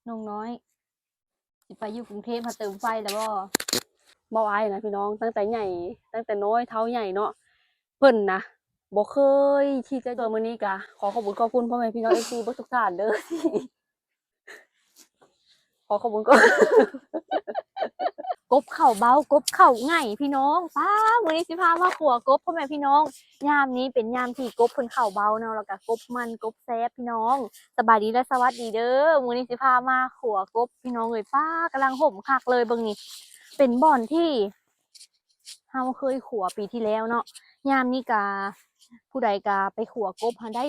น้องน้อยสิไปอยู่กรุงเทพมาเติมไฟแล้วบ่อายนะพี่น้องตั้งแต่ใหญ่ตั้งแต่น้อยเท่าใหญ่เนาะเพิ่นนะบ่เคยที่จะมื้อนี้กะขอขอบคุณพ่อแม่พี่น้อง FC เบิดทุกท่านเด้อขอขอบคุณก็ กบเข่าเบากบเข่าไงพี่น้องป้าวันนี้สิพามาขัวกบพ่อแม่พี่น้องยามนี้เป็นยามที่กบเพิ่นเข่าเบาเนาะแล้วก็กบมันกบแซ่บพี่น้องสบายดีและสวัสดีเด้อวันนี้สิพามาขัวกบพี่น้องเลยป้ากำลังห่มคักเลยเบิ่งนี่เป็นบ่อนที่เฮาเคยขัวปีที่แล้วเนาะยามนี้กาผู้ใดกาไปขัวกบหาได้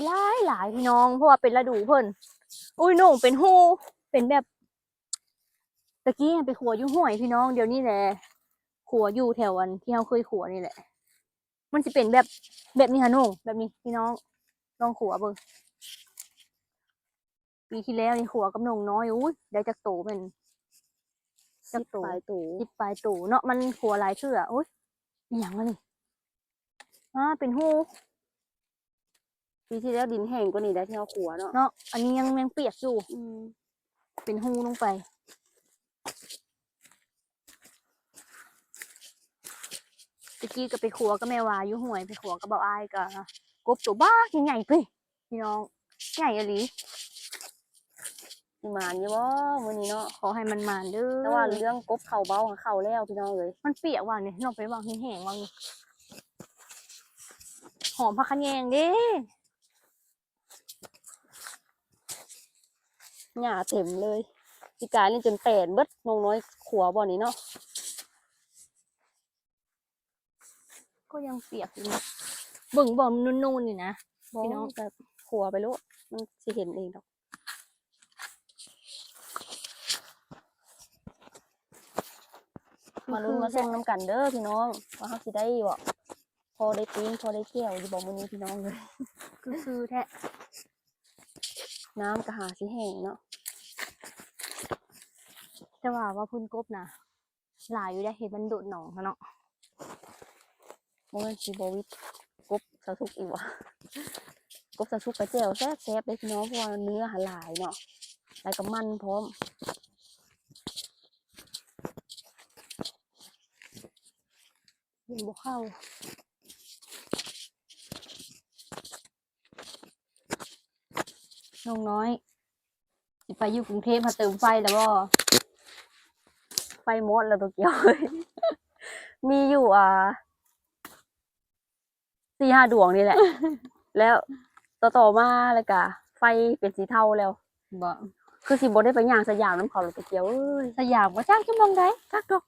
หลายพี่น้องเพราะว่าเป็นฤดูเพิ่นอุ้ยโหน่งเป็นหูเป็นแบบ ตะกี้ไปขัวอยู่ห้วยพี่น้องเดี๋ยวนี้แหละขัวอยู่แถวอันที่เราเคยขัวนี่แหละมันจะเป็นแบบนี้ฮะนุ่งแบบนี้พี่น้องลองขัวเบิ่งปีที่แล้วนี่ขัวกับน้องน้อยอุ้ยได้จักโตเป็นจักโต ปลายตู่ 10 ปลายโตเนาะมันขัวหลายเทื่ออุ้ยอหย่างวะนี่เป็นหู ปีที่แล้วดินแห้งกว่านี้ได้ที่เฮาขัวเนาะ เนาะอันนี้ยังเปียกอยู่ เป็นหูลงไปตะกี้ก็ไปขัวกับแม่วาอยู่ห้วยไปขัวกับเบาอายก็กบตัวบ้าใหญ่ๆเพ่พี่น้องใหญ่อะหลี สิมาอยู่บ่มื้อนี้เนาะ ขอให้มันมาเด้อแต่ว่าเรื่องกบเข้าเบ้าเข้าแล้วพี่น้องเอ้ย มันเปียกว่ะเนี่ยนอกไปวางแห้งๆวางหอมผักขะแยงเด้ หญ้าเต็มเลยสิกายนี่จนแตนเบิดน้องน้อยขัวบ่นี่เนาะ ก็ยังเปียกอยู่นะเบิ่งบ่มันนูนๆนี่นะ พี่น้องแบบขัวไปโลดมันสิเห็นเองดอกมาลุ้นมาส่งน้ำกันเด้อพี่น้องว่าเฮาสิได้บ่พอได้ปิ้งพอได้แก้วอยู่บ่มื้อนี้พี่น้องเลย คือแท้ น้ำก็หาสิแห้งเนาะ แต่ว่าพุ่นกบนะหลายอยู่ได้เห็นมันโดดหนองเนาะ บ่แม่นสิบ่วิตกบสะทุกอีกว่ะกบสะทุกกระแจ่วแซ่บๆเลยพี่น้องเพราะว่าเนื้อหาหลายเนาะหลายกับมันพร้อม เห็นบ่เข้าน้องน้อยสิไปอยู่กรุงเทพมาเติมไฟแล้วไฟมอดแล้วตัวเกี่ยว มีอยู่4-5 ดวงนี่แหละ แล้วต่อมาแล้วก็ไฟเป็นสีเทาแล้ว บ่ คือสิบ่ได้ไปย่างสยามน้ำเขาหรอกตัวเกี่ยวเอ้ย สยามว่าจ้างชั่วโมงใด กักดอก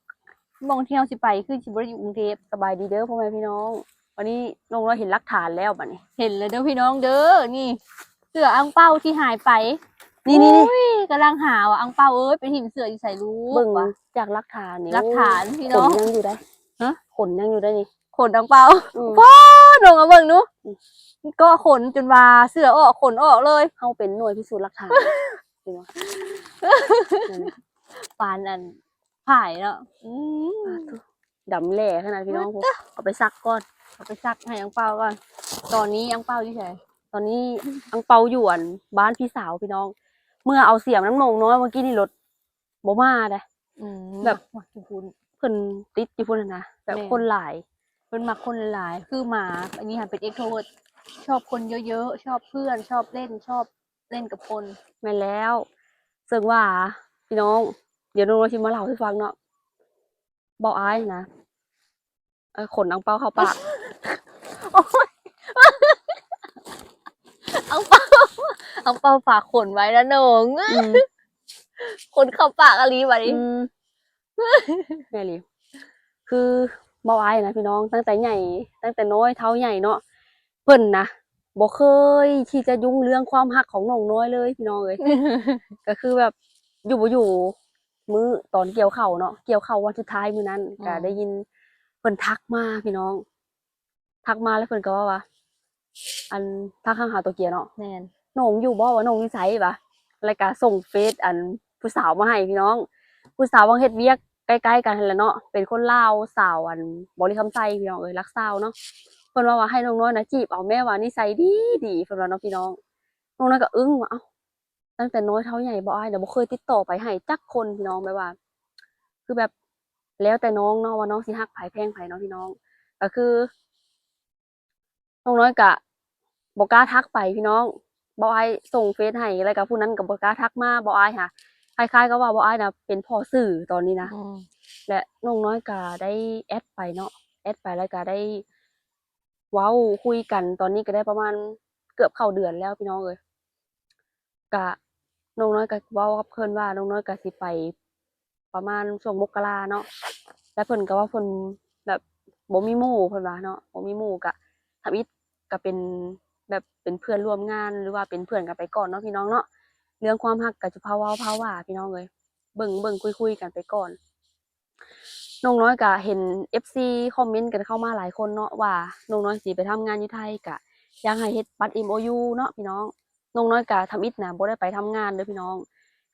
มองเที่ยวสิไปคือสิบ่ได้อยู่กรุงเทพ สบายดีเด้อพ่อแม่พี่น้อง วันนี้น้องเราเห็นหลักฐานแล้วบัดนี้ เห็นแล้วเด้อพี่น้องเด้อนี่เสื้ออังเป้าที่หายไป นี่ อุ้ยกำลังหาว่าอังเป้าเอ้ยไปถิ่มเสื้ออยู่ใส่รู้ เบิ่ง ว่ะ จากหลักฐานนี่ หลักฐานพี่ ข น้อง นยังอยู่ได้ ฮะ ขนยังอยู่ได้นี่ ขนอังเป้า อืม ว้าหนงเอาเบิ่งดูก็ขนจนว่าเสื้อออกขนออกเลย เฮาเป็นหน่วยพิสูจน์หลักฐานจริงวะนั่นน่ะ ปานอันผ่ายเนาะ ดำแหล่ขนาดพี่น้องพวกเอาไปซักก่อน เอาไปซักให้อังเป้าก่อนตอนนี้อังเป้าอยู่ไหน ตอนนี้อังเปาอยู่อันบ้านพี่สาวพี่น้อง เมื่อเอาเสียมน้ำนงน้อยเมื่อกี้นี่รถบ่มาเด้ แบบ มักคุณ เพิ่นติดอยู่พุ่นน่ะนะแบบ แม่ คนหลาย เป็นมักคนหลายๆคือหมาอันนี้หันเป็นเอ็กโทรเวิร์ดชอบคนเยอะๆชอบเพื่อนชอบเล่นกับคน แม่นแล้วซึ่งว่าพี่น้อง เดี๋ยวน้องชิมาเล่าให้ฟังเนาะบอกอ้ายนะขนอังเปาเข้าปาก อังเปาอังเปาฝากขนไว้นะหนง อืม ขนเข้าปากอะไรวะนี่ แม่ลิคือบอกอ้ายนะพี่น้องตั้งแต่ใหญ่ตั้งแต่น้อยเท่าใหญ่เนาะเพิ่นนะบ่เคยที่จะยุ่งเรื่องความรักของน้องน้อยเลยพี่น้องเอ้ย ก็คือแบบอยู่บ่อยู่มื้อตอนเกี่ยวข้าวเนาะเกี่ยวข้าววันสุดท้ายมื้อนั้นก็ได้ยินเพิ่นทักมาพี่น้อง ทักมาแล้วเพิ่นก็ว่าอันทักข้างหาตัวเกียร์เนาะ แมน น้องอยู่บ่ว่าน้องนิสัยปะแล้วก็ส่งเฟซอันผู้สาวมาให้พี่น้อง ผู้สาวบางเฮ็ดเวียกใกล้ๆกันนั่นแหละเนาะเป็นคนลาวสาวอันบริคำไซพี่น้องเอ้ยรักสาวเนาะเพิ่นว่าให้น้องน้อยนะจีบเอาแม่ว่านิสัยดีเพิ่นว่าเนาะพี่น้องน้องน้อยก็อึ้งว่าเอ้า ตั้งแต่น้อยเท่าใหญ่บ่อายน่ะบ่เคยติดต่อไปให้จักคนพี่น้องแบบว่า คือแบบแล้วแต่น้องเนาะว่าน้องสิฮักไผแพงไผเนาะพี่น้องก็คือน้องน้อยก็บ่กล้าทักไปพี่น้องบ่อายส่งเฟซให้แล้วก็ผู้นั้นก็บ่กล้าทักมาบ่อายค่ะคล้ายๆกับว่าบ่อายน่ะเป็นพ่อสื่อตอนนี้นะ อืม และน้องน้อยก็ได้แอดไปเนาะแอดไปแล้วก็ได้เว้าคุยกันตอนนี้ก็ได้ประมาณเกือบเข้าเดือนแล้วพี่น้องเอ้ยก็น้องน้อยก็เว้ากับเพิ่นว่าน้องน้อยก็สิไปประมาณช่วงมกราเนาะแล้วเพิ่นก็ว่าเพิ่นแบบบ่มีหมู่เพิ่นว่าเนาะบ่มีหมู่ก็ทำอิฐก็เป็นแบบเป็นเพื่อนร่วมงานหรือว่าเป็นเพื่อนกันไปก่อนเนาะพี่น้องเนาะเรื่องความรักก็จะพาเว้าพาว่าพี่น้องเอ้ยเบิ่งคุยๆกันไปก่อน น้องน้อยก็เห็น FC คอมเมนต์กันเข้ามาหลายคนเนาะว่าน้องน้อยสิไปทำงานอยู่ไทยก็อยากให้เฮ็ดบัตร MOU เนาะพี่น้องน้องน้อยก็ทำอิฐน่ะบ่ได้ไปทำงานเด้อพี่น้อง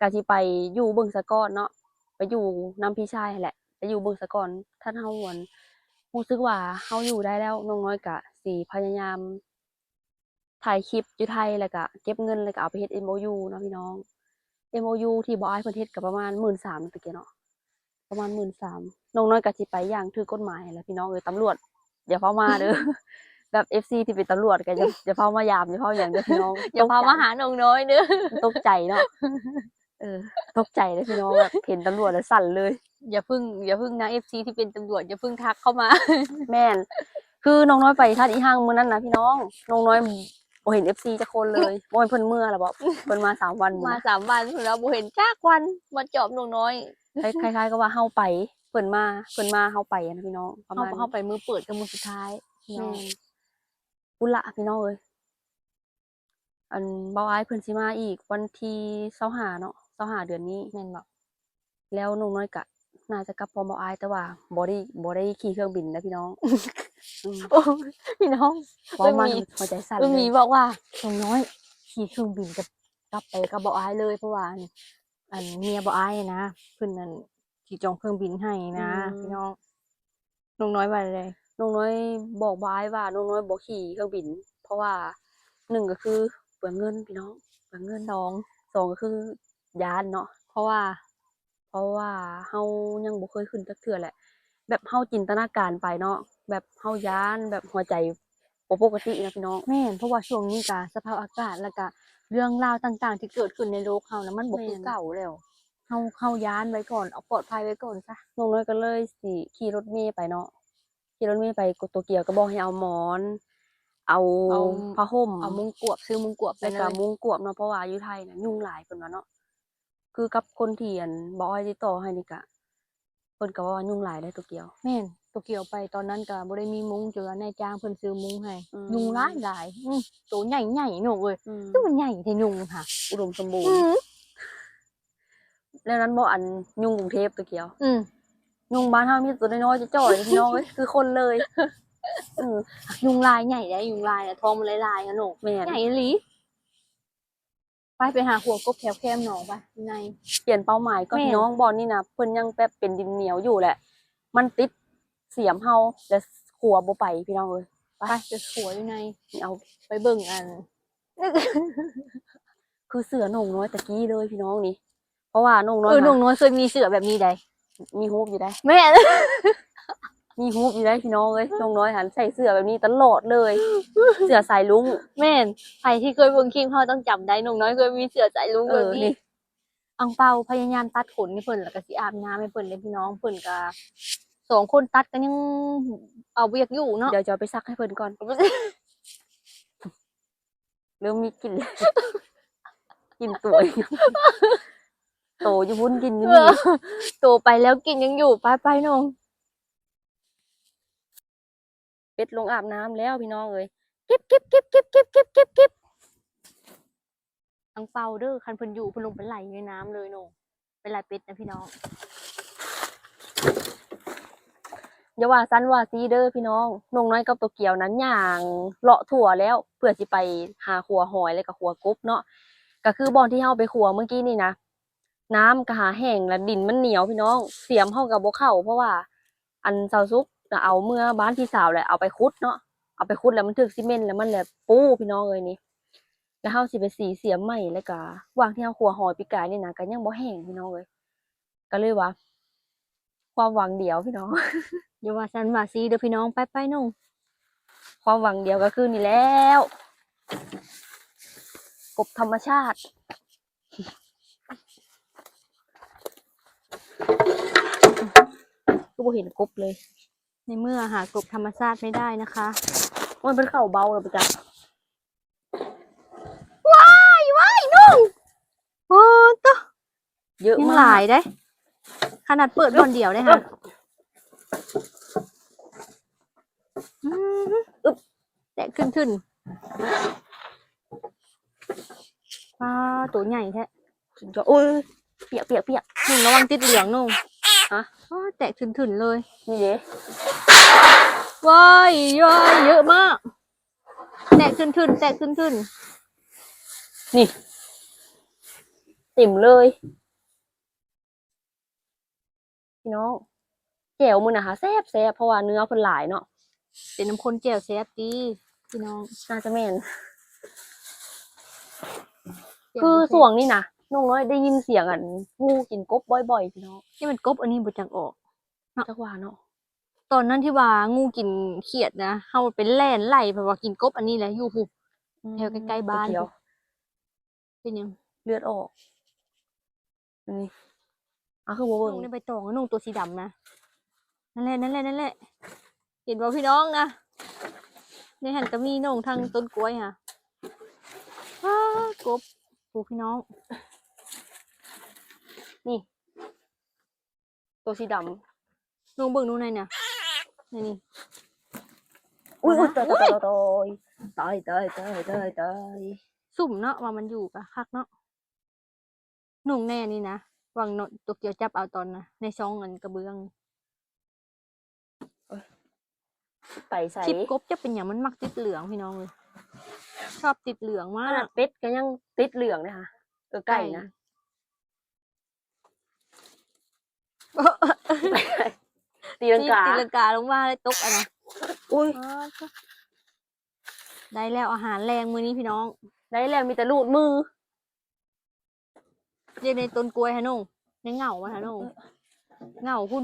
ก็สิไปอยู่เบิ่งซะก่อนเนาะไปอยู่นำพี่ชายหั้นแหละไปอยู่เบิ่งซะก่อนถ้าเฮาหวนรู้สึกว่าเฮาอยู่ได้แล้วน้องน้อยก็สิพยายามถ่ายคลิปอยู่ไทยแล้วก็เก็บเงินแล้วก็เอาไปเฮ็ด MOU เนาะพี่น้อง MOU ที่บ่อายเพิ่นเฮ็ดก็ประมาณ 13,000 ตะเกียเนาะ ประมาณ 13,000น้องน้อยก็สิไปอย่างถูกกฎหมายแหละพี่น้องเอ้ยตำรวจอย่าเฝ้ามาเด้อ แบบ FC ที่เป็นตำรวจก็อย่าเฝ้ามายามอย่าเฝ้าหยังเด้อพี่น้อง อย่าพามาหาน้องน้อยเด้อ ตกใจเนาะเออตกใจเด้อพี่น้องแบบเห็นตำรวจแล้วสั่นเลย อย่าพึ่งนะ FC ที่เป็นตำรวจอย่าพึ่งทักเข้ามา แม่นคือน้องน้อยไปท่าอีห้างมื้อนั้นน่ะพี่น้องน้องน้อยบ่เห็น FC จักคนเลยบ่แม่นเพิ่นเมื่อล่ะบ่เพิ่นมา3 วันหมด มา นะ 3 วันพุ่นแล้วบ่เห็นจักวันมาจอบน้องน้อย คล้ายๆกับว่าเฮาไปเพิ่นมาเฮาไปอะนะพี่น้องประมาณ เข้าไปมือเปิดกับมือสุดท้ายพี่น้ แม่ อง นพุ่นละพี่น้องเอ้ยอันเบาอ้ายเพิ่นสิมาอีกวันที่25เนาะ25เดือนนี้ แม่นบ่ แล้วน้องน้อยก็น่าจะกลับพร้อมเบาอ้ายแต่ว่าบ่ได้ขี่เครื่องบินนะพี่น้อง อืม โอ้พี่น้อง เว้ามา มี หัวใจสั่น เออ เล มี ย บอกว่าน้องน้อยขี่เครื่องบินกลับไปกับบ่อายเลยเพราะว่าอันเมียบ่อายนะเพิ่นนั่นสิจองเครื่องบินให้นะพี่น้องน้องน้อยว่าอะไร น้องน้อยบอกเบาอ้ายว่าน้องน้อยบ่ขี่เครื่องบิน เพราะว่า1ก็คือเปลืองเงินพี่น้องเปลืองเงิน2ก็คือย้านเนาะ เพราะว่า เพราะว่าเฮายังบ่เคยขึ้นจักเทื่อแหละแบบเฮาจินตนาการไปเนาะแบบเฮาย้านแบบหัวใจบ่ปกตินะพี่น้อง แม่นเพราะว่าช่วงนี้ก็สภาพอากาศแล้วก็เรื่องราวต่างๆ ที่เกิดขึ้นในโลกเฮานะมันบ่คือ แม่น เก่าแล้วเฮาย้านไว้ก่อนเอาปลอดภัยไว้ก่อนซะ น้องน้อยก็เลยสิขี่รถเมล์ไปเนาะขี่รถเมล์ไปโตเกียวก็บอกให้เอาหมอน เอา เอา ผ้าห่ม เอามุ้งกวบซื้อมุ้งกวบไป แล้ว เล ก็ ย มุ้งกวบเนาะเพราะว่าอยู่ไทยน่ะยุงหลายเพิ่นว่าเนาะคือกับคนที่อันบ่อ้อยติดต่อให้นี่ก็เพิ่นก็ว่ายุงหลายเด้อโตเกียว แม่นโตเกียวไปตอนนั้นก็บ่ได้มีมุ้งเจอในายจ้างเพิ่นซื้อมุ้งให้ อืม ยุงหลายตัวใหญ่ๆหนูเอ้ย อืม ตัวมันใหญ่แท้ยุงค่ะ อุดมสมบูรณ์แล้วนั้นบ่อันยุงกรุงเทพโตเกียว อืม ยุงบ้านเฮามีแต่ตัวน้อยๆจ้อยๆพี่น้องเอ้ยคือคนเลยเออ ยุงลายใหญ่ได้ยุงลายน่ะท้องมันลายๆนะหนู แม่น ใหญ่อีหลีไปหาหัวกบแถวแคมหนองไปใน เปลี่ยนเป้าหมายก็ แม่น พี่น้องบ่นี่น่ะเพิ่นยังแบบเป็นดินเหนียวอยู่แหละ มันติดเสียมเฮาและขัวบ่ไปพี่น้องเอ้ย ไปจะหัวอยู่ใน นี่เอา ไปเบิ่งอัน คือเสือโหน่งน้อยตะกี้เลยพี่น้องนี่ เพราะว่าโหน่งน้อย หนู น่ะ น้อยเคยมีเสือแบบนี้ใด มีฮูปอยู่ได้ แม่ มีฮูปอยู่ได้พี่น้องเอ้ยโหน่งน้อยหันใส่เสื้อแบบนี้ตลอดเลย เสื้อสายลุง แม่นใครที่เคยเบิ่งคลิปเฮาต้องจำได้หนูน้อยเคยมีเสือสายลุง เอ แบ อบ นี้ นี่ อังเปาพยายามตัดขนให้เพิ่นแล้วก็สิอาบน้ำให้เพิ่นเลยพี่น้องเพิ่นก็2 คนตัดกันยังเอาเวียกอยู่เนาะ เดี๋ยวจะเอาไปซักให้เพิ่นก่อนเริ่มมีกลิ่นแล้ว กลิ่นตัวอีกโตอยู่พุ่นกินอยู่ เอ นี่ อโตไปแล้วกินยังอยู่ไปๆน้อง เป็ดลงอาบน้ำแล้วพี่น้องเอ้ยเก็บเก็บเก็บเก็บเก็บเก็บเก็บเก็บ อังเปาเด้อคันเพิ่นอยู่เพิ่นลงไปไหลในน้ำเลยน้องไปไหลเป็ดนะพี่น้อง อย่าว่าซันว่าซีเด้อพี่น้องนงน้อยกับโตเกียวนั้นย่างเลาะทั่วแล้วเพื่อสิไปหาขัวหอยแล้วก็ขัวกบเนาะก็คือบ่อนที่เฮาไปขัวเมื่อกี้นี่นะน้ำก็หาแห้งแล้วดินมันเหนียวพี่น้องเสียมเฮาก็บ่เข้าเพราะว่าอันเซาซุกน่ะเอาเมื่อบ้านพี่สาวแหละเอาไปขุดเนาะเอาไปขุดแล้วมันถึกซีเมนต์แล้วมันแหละปูพี่น้องเอ้ยนี่ แล้วเฮาสิไปสีเสียมใหม่แล้วก็วางที่เฮาขัวหอยปีกายนี่นะก็ยังบ่แห้งพี่น้องเอ้ยก็เลยว่า ความหวังเดียวพี่น้อง อย่าว่าสันว่าซีเด้อพี่น้องไปนุ่ง ความหวังเดียวก็คือนี่แล้วกบธรรมชาติก็บ่เห็นกบเลย ในเมื่อหากบธรรมชาติไม่ได้นะคะ มันเป็นเข่าเบาเลยปะจ๊ะ ว้ายนุ่งโอ้ตะ เยอะ ยัง มา หลาก ยได้ ขนาดเปิดบอนเดียวได้ค่ะแตะขึ้นปลาตัวใหญ่แท้ สุดยอดโอ้ยเปียกนุ่งระวังติดเหลืองนุ่ง ฮะ อ้อแตะขึ้นเลย นี่เด้ ว้ายเยอะมาก แตะขึ้นนี่ติ่มเลยพี่น้องแจ่วมือนะคะแซ่บเพราะว่าเนื้อเพิ่นหลายเนาะ เป็นน้ำข้นแจ่วแซ่บดีพี่น้อง น่าจะแม่นคือส่วงนี่นะน้องน้อยได้ยินเสียงงูกินกบบ่อยๆพี่น้อง นี่มันกบอันนี้บ่จังออก จักว่าเนาะ ตอนนั้นที่ว่างูกินเขียดนะเฮาเป็นแล่นไล่เพราะว่ากินกบอันนี้แหละอยู่หุบ แถวใกล้ๆบ้าน เขียว เป็นหยัง เลือดออกนี่คือบ่เบิ่ง นุ่งในใบตองนุ่งตัวสีดำนะนั่นแหละ เห็นบ่พี่น้องนะในหันก็มีนุ่งทางต้นกล้วยค่ะกบปูพี่น้อง นี่ ตัวสีดำ นุ่งเบิ่งนุ่งในเนี่ยนี่ อุ้ย อุ๊ย ตาย สุ่มเนาะว่ามันอยู่กะคักเนาะนุ่งแน่นี่นะวังเนาะตัวเกียวจับเอาตอนนะในช่องอันกระเบื้อง ไปใส่ คลิปกบจะเป็นอย่างมันมักติดเหลืองพี่น้องเลยชอบติดเหลือง ข มา นาด ก เป็ดก็ยังติดเหลืองนะคะไก่นะตีลังกา ตีลังกาลงมาเลยตกอ่ะนะ อุ้ย ได้แล้วอาหารแรงมื้อนี้พี่น้อง ได้แล้วมีแต่ลูดมือ เรียกในต้นกล้วยฮะนุ่งในเหงามาฮะนุ่งเหงาพุ่น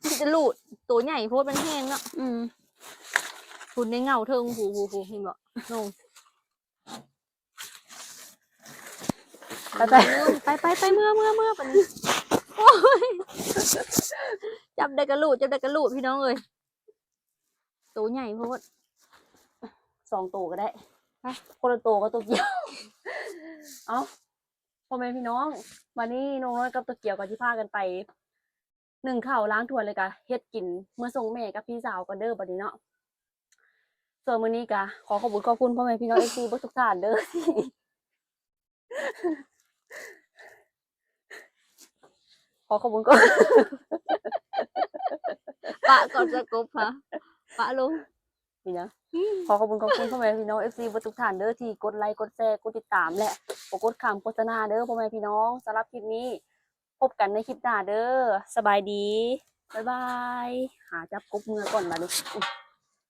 ที่จะลูดตัวใหญ่โพดมันแห้งเนาะพุ่นในเหงาเทิงหูเห็นบ่นุ่ง ไปเมื่อปะนี้โอ้ยจับได้กระลูดพี่น้องเอ้ยตัวใหญ่โพด 2 ตัวก็ได้คนละตัวก็ตัวเกี่ยว เอ้าพ่อแม่พี่น้องวันนี้น้องน้อยกับตัวเกี่ยวกับที่พากันไปนึ่งข้าวล้างถ้วยเลยกะเฮ็ดกินเมื่อส่งแม่กับพี่สาวกันเด้อบัดนี้เนาะส่วนมื้อนี้กะขอขอบคุณพ่อแม่พี่น้อง FC เบิดทุกท่านเด้อ ขอขอบคุณก่อน ปะก่อนจะกบฮะปะลง นี่นะขอขอบคุณพ่อแม่พี่น้อง FC เบิดทุกท่านเด้อที่กดไลค์กดแชร์กดติดตามและบ่กดข้ามโฆษณาเด้อพ่อแม่พี่น้องสำหรับคลิปนี้พบกันในคลิปหน้าเด้อสบายดีบ๊ายบายหาจับกบเมื่อก่อนบัดนี้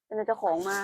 เป็นเจ้าของมา